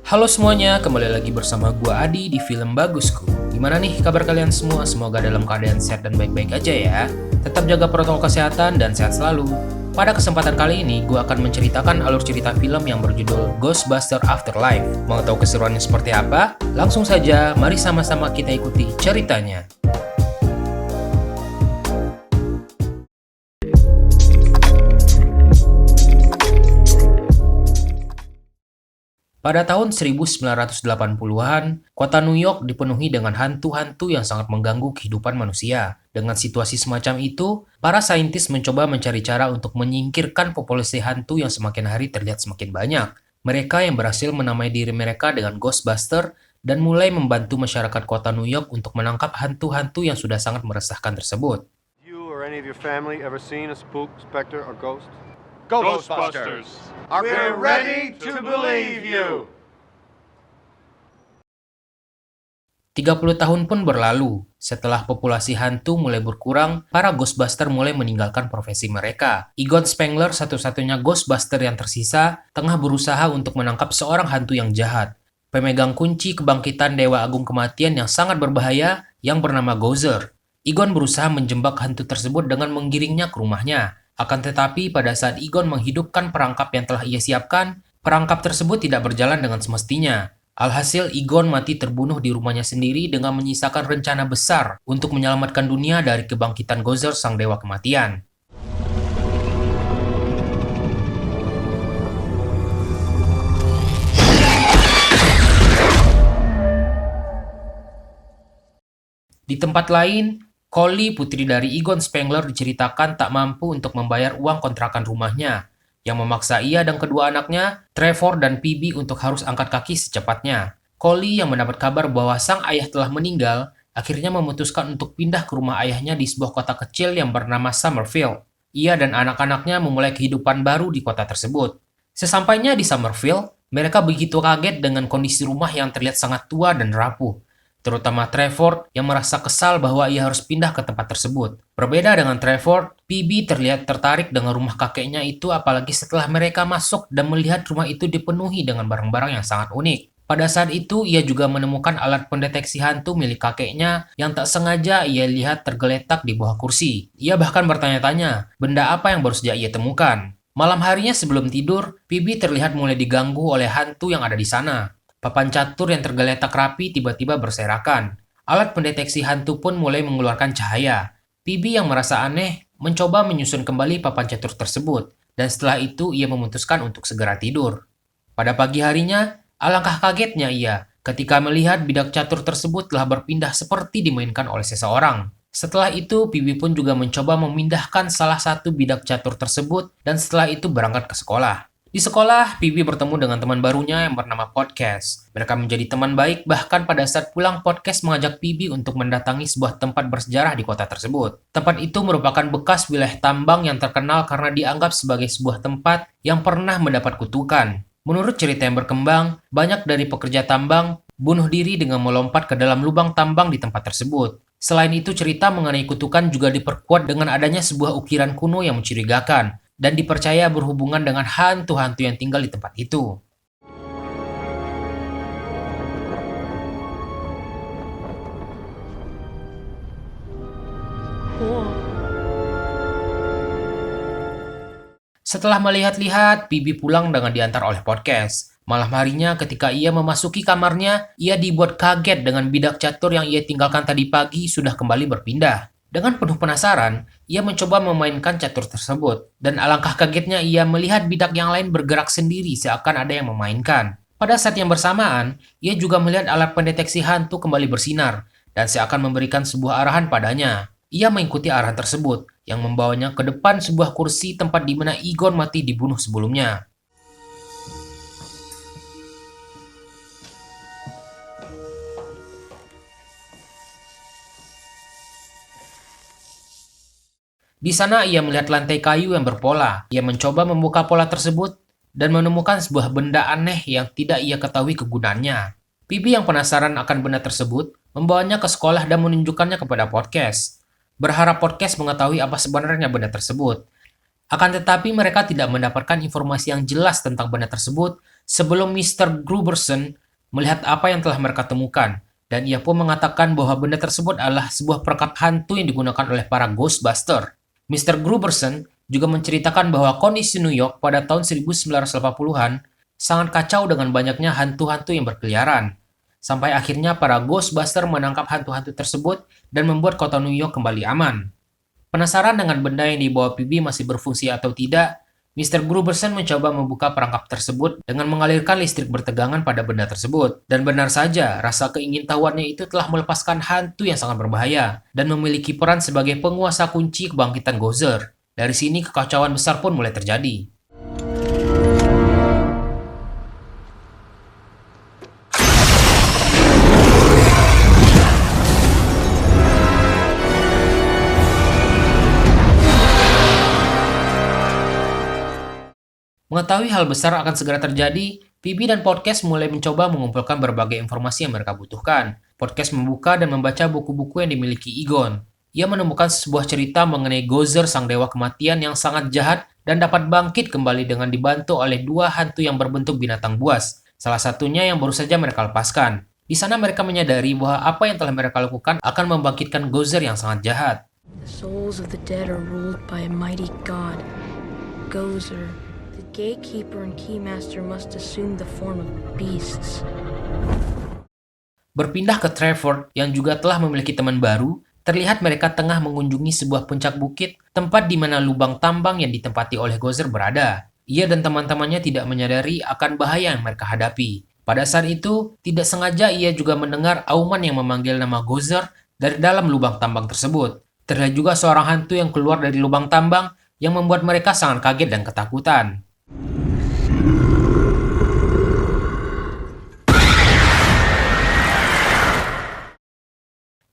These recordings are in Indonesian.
Halo semuanya, kembali lagi bersama gua Adi di Film Bagusku. Gimana nih kabar kalian semua? Semoga dalam keadaan sehat dan baik-baik aja ya. Tetap jaga protokol kesehatan dan sehat selalu. Pada kesempatan kali ini, gua akan menceritakan alur cerita film yang berjudul Ghostbusters Afterlife. Mau tahu keseruannya seperti apa? Langsung saja, mari sama-sama kita ikuti ceritanya. Pada tahun 1980-an, kota New York dipenuhi dengan hantu-hantu yang sangat mengganggu kehidupan manusia. Dengan situasi semacam itu, para saintis mencoba mencari cara untuk menyingkirkan populasi hantu yang semakin hari terlihat semakin banyak. Mereka yang berhasil menamai diri mereka dengan Ghostbuster dan mulai membantu masyarakat kota New York untuk menangkap hantu-hantu yang sudah sangat meresahkan tersebut. You or any of your family ever seen a spook, specter, or ghost? Ghostbusters. We're ready to believe you. 30 tahun pun berlalu. Setelah populasi hantu mulai berkurang, para Ghostbuster mulai meninggalkan profesi mereka. Egon Spengler, satu-satunya Ghostbuster yang tersisa, tengah berusaha untuk menangkap seorang hantu yang jahat. Pemegang kunci kebangkitan Dewa Agung Kematian yang sangat berbahaya yang bernama Gozer. Egon berusaha menjebak hantu tersebut dengan menggiringnya ke rumahnya. Akan tetapi pada saat Egon menghidupkan perangkap yang telah ia siapkan, perangkap tersebut tidak berjalan dengan semestinya. Alhasil Egon mati terbunuh di rumahnya sendiri dengan menyisakan rencana besar untuk menyelamatkan dunia dari kebangkitan Gozer sang dewa kematian. Di tempat lain, Collie, putri dari Egon Spengler, diceritakan tak mampu untuk membayar uang kontrakan rumahnya, yang memaksa ia dan kedua anaknya, Trevor dan Phoebe, untuk harus angkat kaki secepatnya. Collie yang mendapat kabar bahwa sang ayah telah meninggal, akhirnya memutuskan untuk pindah ke rumah ayahnya di sebuah kota kecil yang bernama Summerfield. Ia dan anak-anaknya memulai kehidupan baru di kota tersebut. Sesampainya di Summerfield, mereka begitu kaget dengan kondisi rumah yang terlihat sangat tua dan rapuh. Terutama Trevor yang merasa kesal bahwa ia harus pindah ke tempat tersebut. Berbeda dengan Trevor, Phoebe terlihat tertarik dengan rumah kakeknya itu apalagi setelah mereka masuk dan melihat rumah itu dipenuhi dengan barang-barang yang sangat unik. Pada saat itu, ia juga menemukan alat pendeteksi hantu milik kakeknya yang tak sengaja ia lihat tergeletak di bawah kursi. Ia bahkan bertanya-tanya, benda apa yang baru saja ia temukan. Malam harinya sebelum tidur, Phoebe terlihat mulai diganggu oleh hantu yang ada di sana. Papan catur yang tergeletak rapi tiba-tiba berserakan. Alat pendeteksi hantu pun mulai mengeluarkan cahaya. Phoebe yang merasa aneh mencoba menyusun kembali papan catur tersebut, dan setelah itu ia memutuskan untuk segera tidur. Pada pagi harinya, alangkah kagetnya ia ketika melihat bidak catur tersebut telah berpindah seperti dimainkan oleh seseorang. Setelah itu, Phoebe pun juga mencoba memindahkan salah satu bidak catur tersebut dan setelah itu berangkat ke sekolah. Di sekolah, Phoebe bertemu dengan teman barunya yang bernama Podcast. Mereka menjadi teman baik, bahkan pada saat pulang Podcast mengajak Phoebe untuk mendatangi sebuah tempat bersejarah di kota tersebut. Tempat itu merupakan bekas wilayah tambang yang terkenal karena dianggap sebagai sebuah tempat yang pernah mendapat kutukan. Menurut cerita yang berkembang, banyak dari pekerja tambang bunuh diri dengan melompat ke dalam lubang tambang di tempat tersebut. Selain itu, cerita mengenai kutukan juga diperkuat dengan adanya sebuah ukiran kuno yang mencurigakan dan dipercaya berhubungan dengan hantu-hantu yang tinggal di tempat itu. Setelah melihat-lihat, Phoebe pulang dengan diantar oleh Podcast. Malam harinya ketika ia memasuki kamarnya, ia dibuat kaget dengan bidak catur yang ia tinggalkan tadi pagi sudah kembali berpindah. Dengan penuh penasaran, ia mencoba memainkan catur tersebut, dan alangkah kagetnya ia melihat bidak yang lain bergerak sendiri seakan ada yang memainkan. Pada saat yang bersamaan, ia juga melihat alat pendeteksi hantu kembali bersinar, dan seakan memberikan sebuah arahan padanya. Ia mengikuti arahan tersebut, yang membawanya ke depan sebuah kursi tempat di mana Egon mati dibunuh sebelumnya. Di sana ia melihat lantai kayu yang berpola. Ia mencoba membuka pola tersebut dan menemukan sebuah benda aneh yang tidak ia ketahui kegunaannya. Phoebe yang penasaran akan benda tersebut membawanya ke sekolah dan menunjukkannya kepada Podcast. Berharap Podcast mengetahui apa sebenarnya benda tersebut. Akan tetapi mereka tidak mendapatkan informasi yang jelas tentang benda tersebut sebelum Mr. Gruberson melihat apa yang telah mereka temukan, dan ia pun mengatakan bahwa benda tersebut adalah sebuah perangkap hantu yang digunakan oleh para Ghostbuster. Mr. Gruberson juga menceritakan bahwa kondisi New York pada tahun 1980-an sangat kacau dengan banyaknya hantu-hantu yang berkeliaran. Sampai akhirnya para Ghostbuster menangkap hantu-hantu tersebut dan membuat kota New York kembali aman. Penasaran dengan benda yang dibawa PB masih berfungsi atau tidak, Mr. Gruberson mencoba membuka perangkap tersebut dengan mengalirkan listrik bertegangan pada benda tersebut. Dan benar saja, rasa keingintahuannya itu telah melepaskan hantu yang sangat berbahaya dan memiliki peran sebagai penguasa kunci kebangkitan Gozer. Dari sini kekacauan besar pun mulai terjadi. Mengetahui hal besar akan segera terjadi, PB dan podcast mulai mencoba mengumpulkan berbagai informasi yang mereka butuhkan. Podcast membuka dan membaca buku-buku yang dimiliki Egon. Ia menemukan sebuah cerita mengenai Gozer, sang dewa kematian yang sangat jahat dan dapat bangkit kembali dengan dibantu oleh dua hantu yang berbentuk binatang buas. Salah satunya yang baru saja mereka lepaskan. Di sana mereka menyadari bahwa apa yang telah mereka lakukan akan membangkitkan Gozer yang sangat jahat. The souls of the dead are ruled by a mighty god, Gozer. The gatekeeper and keymaster must assume the form of beasts. Berpindah ke Trevor yang juga telah memiliki teman baru, terlihat mereka tengah mengunjungi sebuah puncak bukit, tempat di mana lubang tambang yang ditempati oleh Gozer berada. Ia dan teman-temannya tidak menyadari akan bahaya yang mereka hadapi. Pada saat itu, tidak sengaja ia juga mendengar auman yang memanggil nama Gozer dari dalam lubang tambang tersebut. Terlihat juga seorang hantu yang keluar dari lubang tambang yang membuat mereka sangat kaget dan ketakutan.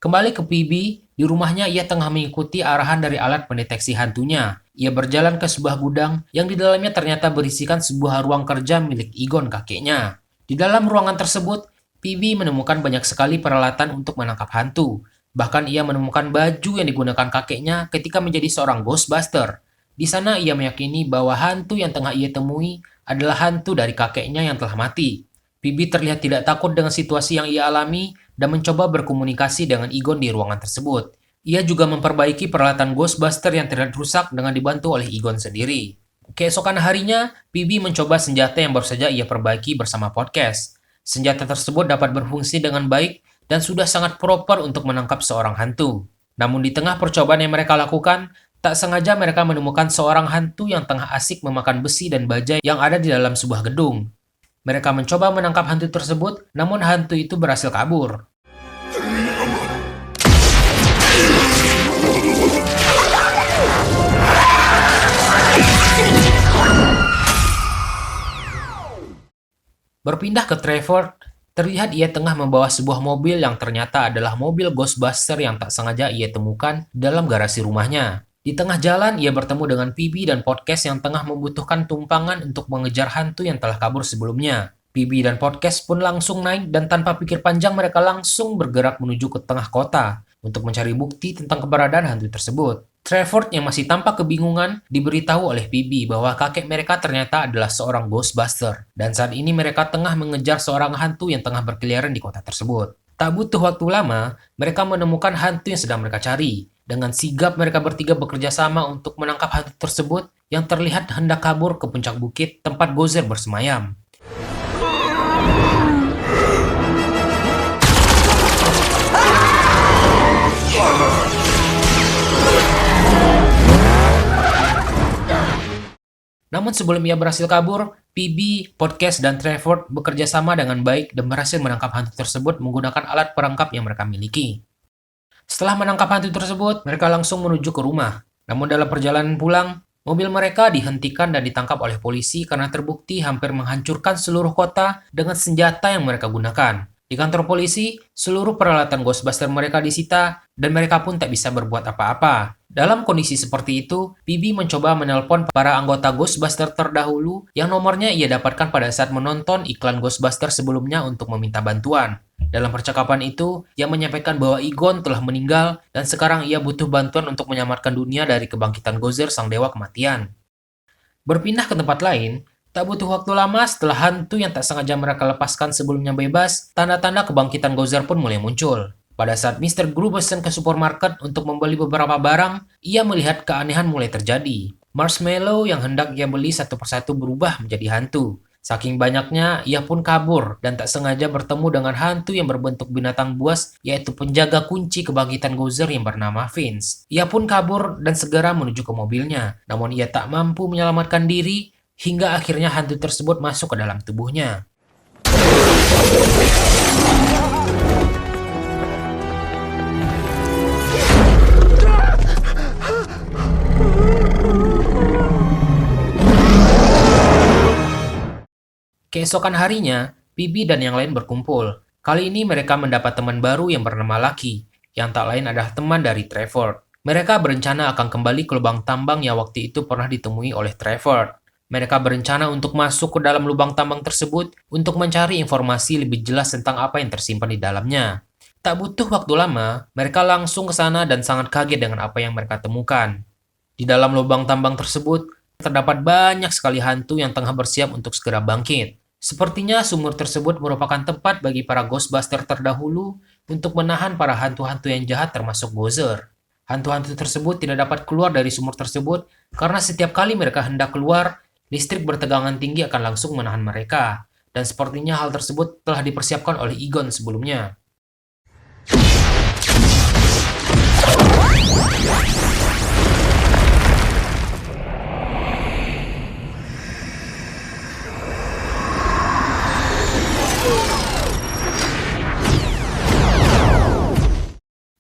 Kembali ke PB, di rumahnya ia tengah mengikuti arahan dari alat pendeteksi hantunya. Ia berjalan ke sebuah gudang yang di dalamnya ternyata berisikan sebuah ruang kerja milik Egon, kakeknya. Di dalam ruangan tersebut, PB menemukan banyak sekali peralatan untuk menangkap hantu. Bahkan ia menemukan baju yang digunakan kakeknya ketika menjadi seorang Ghostbuster. Di sana ia meyakini bahwa hantu yang tengah ia temui adalah hantu dari kakeknya yang telah mati. PB terlihat tidak takut dengan situasi yang ia alami dan mencoba berkomunikasi dengan Egon di ruangan tersebut. Ia juga memperbaiki peralatan Ghostbuster yang terlihat rusak dengan dibantu oleh Egon sendiri. Keesokan harinya, PB mencoba senjata yang baru saja ia perbaiki bersama podcast. Senjata tersebut dapat berfungsi dengan baik dan sudah sangat proper untuk menangkap seorang hantu. Namun di tengah percobaan yang mereka lakukan, tak sengaja mereka menemukan seorang hantu yang tengah asik memakan besi dan baja yang ada di dalam sebuah gedung. Mereka mencoba menangkap hantu tersebut, namun hantu itu berhasil kabur. Berpindah ke Trevor, terlihat ia tengah membawa sebuah mobil yang ternyata adalah mobil Ghostbuster yang tak sengaja ia temukan dalam garasi rumahnya. Di tengah jalan, ia bertemu dengan PB dan podcast yang tengah membutuhkan tumpangan untuk mengejar hantu yang telah kabur sebelumnya. PB dan podcast pun langsung naik dan tanpa pikir panjang mereka langsung bergerak menuju ke tengah kota untuk mencari bukti tentang keberadaan hantu tersebut. Trevor yang masih tampak kebingungan diberitahu oleh PB bahwa kakek mereka ternyata adalah seorang Ghostbuster dan saat ini mereka tengah mengejar seorang hantu yang tengah berkeliaran di kota tersebut. Tak butuh waktu lama, mereka menemukan hantu yang sedang mereka cari. Dengan sigap mereka bertiga bekerja sama untuk menangkap hantu tersebut yang terlihat hendak kabur ke puncak bukit tempat Gozer bersemayam. Namun sebelum ia berhasil kabur, PB, podcast, dan Trevor bekerja sama dengan baik dan berhasil menangkap hantu tersebut menggunakan alat perangkap yang mereka miliki. Setelah menangkap hantu tersebut, mereka langsung menuju ke rumah. Namun dalam perjalanan pulang, mobil mereka dihentikan dan ditangkap oleh polisi karena terbukti hampir menghancurkan seluruh kota dengan senjata yang mereka gunakan. Di kantor polisi, seluruh peralatan Ghostbuster mereka disita dan mereka pun tak bisa berbuat apa-apa. Dalam kondisi seperti itu, PB mencoba menelpon para anggota Ghostbuster terdahulu yang nomornya ia dapatkan pada saat menonton iklan Ghostbuster sebelumnya untuk meminta bantuan. Dalam percakapan itu, ia menyampaikan bahwa Egon telah meninggal dan sekarang ia butuh bantuan untuk menyelamatkan dunia dari kebangkitan Gozer, sang dewa kematian. Berpindah ke tempat lain, Tak butuh waktu lama setelah hantu yang tak sengaja mereka lepaskan sebelumnya bebas, tanda-tanda kebangkitan Gozer pun mulai muncul. Pada saat Mr. Gruberson ke supermarket untuk membeli beberapa barang, ia melihat keanehan mulai terjadi. Marshmallow yang hendak ia beli satu persatu berubah menjadi hantu. Saking banyaknya, ia pun kabur dan tak sengaja bertemu dengan hantu yang berbentuk binatang buas, yaitu penjaga kunci kebangkitan Gozer yang bernama Vince. Ia pun kabur dan segera menuju ke mobilnya, namun ia tak mampu menyelamatkan diri, hingga akhirnya hantu tersebut masuk ke dalam tubuhnya. Keesokan harinya, Bibi dan yang lain berkumpul. Kali ini mereka mendapat teman baru yang bernama Lucky, yang tak lain adalah teman dari Trevor. Mereka berencana akan kembali ke lubang tambang yang waktu itu pernah ditemui oleh Trevor. Mereka berencana untuk masuk ke dalam lubang tambang tersebut untuk mencari informasi lebih jelas tentang apa yang tersimpan di dalamnya. Tak butuh waktu lama, mereka langsung ke sana dan sangat kaget dengan apa yang mereka temukan. Di dalam lubang tambang tersebut, terdapat banyak sekali hantu yang tengah bersiap untuk segera bangkit. Sepertinya sumur tersebut merupakan tempat bagi para Ghostbuster terdahulu untuk menahan para hantu-hantu yang jahat termasuk Gozer. Hantu-hantu tersebut tidak dapat keluar dari sumur tersebut karena setiap kali mereka hendak keluar, listrik bertegangan tinggi akan langsung menahan mereka. Dan sepertinya hal tersebut telah dipersiapkan oleh Egon sebelumnya.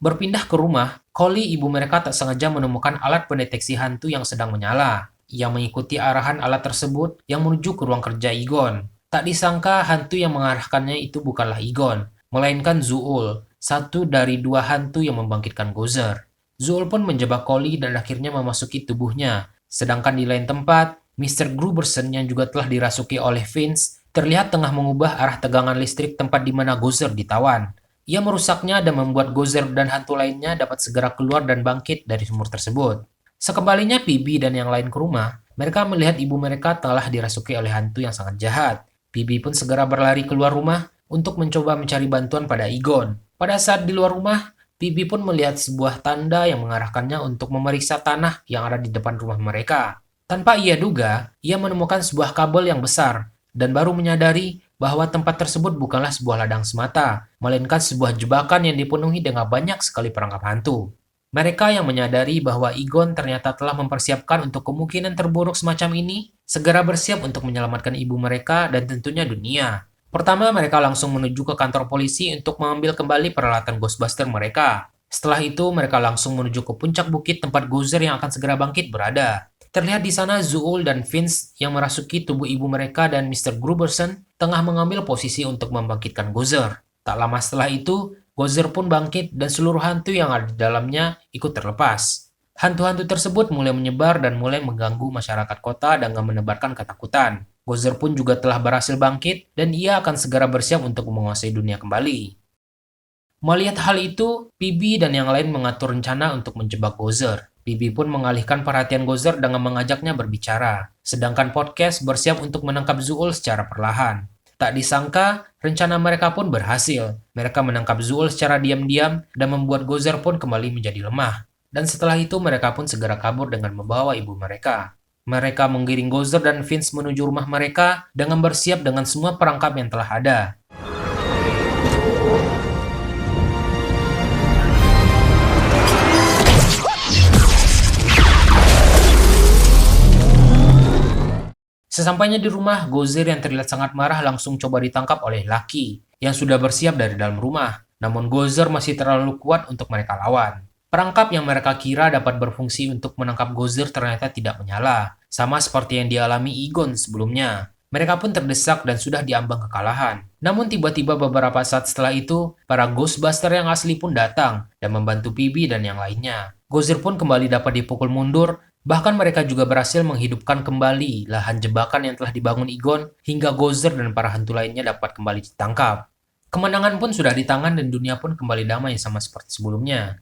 Berpindah ke rumah, Collie ibu mereka tak sengaja menemukan alat pendeteksi hantu yang sedang menyala. Ia mengikuti arahan alat tersebut yang menuju ke ruang kerja Egon. Tak disangka hantu yang mengarahkannya itu bukanlah Egon, melainkan Zuul, satu dari dua hantu yang membangkitkan Gozer. Zuul pun menjebak Collie dan akhirnya memasuki tubuhnya. Sedangkan di lain tempat, Mr. Gruberson yang juga telah dirasuki oleh Vince terlihat tengah mengubah arah tegangan listrik tempat di mana Gozer ditawan. Ia merusaknya dan membuat Gozer dan hantu lainnya dapat segera keluar dan bangkit dari sumur tersebut. Sekembalinya Bibi dan yang lain ke rumah, mereka melihat ibu mereka telah dirasuki oleh hantu yang sangat jahat. Bibi pun segera berlari keluar rumah untuk mencoba mencari bantuan pada Egon. Pada saat di luar rumah, Bibi pun melihat sebuah tanda yang mengarahkannya untuk memeriksa tanah yang ada di depan rumah mereka. Tanpa ia duga, ia menemukan sebuah kabel yang besar dan baru menyadari bahwa tempat tersebut bukanlah sebuah ladang semata, melainkan sebuah jebakan yang dipenuhi dengan banyak sekali perangkap hantu. Mereka yang menyadari bahwa Egon ternyata telah mempersiapkan untuk kemungkinan terburuk semacam ini, segera bersiap untuk menyelamatkan ibu mereka dan tentunya dunia. Pertama, mereka langsung menuju ke kantor polisi untuk mengambil kembali peralatan Ghostbuster mereka. Setelah itu, mereka langsung menuju ke puncak bukit tempat Gozer yang akan segera bangkit berada. Terlihat di sana Zuul dan Vince yang merasuki tubuh ibu mereka dan Mr. Gruberson tengah mengambil posisi untuk membangkitkan Gozer. Tak lama setelah itu, Gozer pun bangkit dan seluruh hantu yang ada di dalamnya ikut terlepas. Hantu-hantu tersebut mulai menyebar dan mulai mengganggu masyarakat kota dengan menebarkan ketakutan. Gozer pun juga telah berhasil bangkit dan ia akan segera bersiap untuk menguasai dunia kembali. Melihat hal itu, Bibi dan yang lain mengatur rencana untuk menjebak Gozer. Bibi pun mengalihkan perhatian Gozer dengan mengajaknya berbicara, sedangkan Podcast bersiap untuk menangkap Zuul secara perlahan. Tak disangka, rencana mereka pun berhasil. Mereka menangkap Zuul secara diam-diam dan membuat Gozer pun kembali menjadi lemah. Dan setelah itu mereka pun segera kabur dengan membawa ibu mereka. Mereka menggiring Gozer dan Vince menuju rumah mereka dengan bersiap dengan semua perangkap yang telah ada. Sesampainya di rumah, Gozer yang terlihat sangat marah langsung coba ditangkap oleh Lucky yang sudah bersiap dari dalam rumah. Namun Gozer masih terlalu kuat untuk mereka lawan. Perangkap yang mereka kira dapat berfungsi untuk menangkap Gozer ternyata tidak menyala, sama seperti yang dialami Egon sebelumnya. Mereka pun terdesak dan sudah diambang kekalahan. Namun tiba-tiba beberapa saat setelah itu, para Ghostbuster yang asli pun datang dan membantu Bibi dan yang lainnya. Gozer pun kembali dapat dipukul mundur. Bahkan mereka juga berhasil menghidupkan kembali lahan jebakan yang telah dibangun Egon hingga Gozer dan para hantu lainnya dapat kembali ditangkap. Kemenangan pun sudah di tangan dan dunia pun kembali damai sama seperti sebelumnya.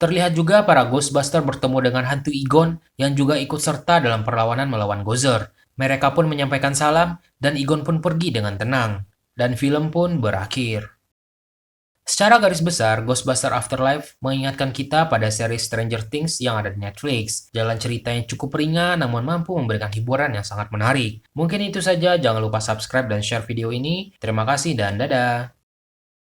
Terlihat juga para Ghostbuster bertemu dengan hantu Egon yang juga ikut serta dalam perlawanan melawan Gozer. Mereka pun menyampaikan salam dan Egon pun pergi dengan tenang. Dan film pun berakhir. Secara garis besar, Ghostbuster Afterlife mengingatkan kita pada seri Stranger Things yang ada di Netflix. Jalan cerita yang cukup ringan namun mampu memberikan hiburan yang sangat menarik. Mungkin itu saja, jangan lupa subscribe dan share video ini. Terima kasih dan dadah.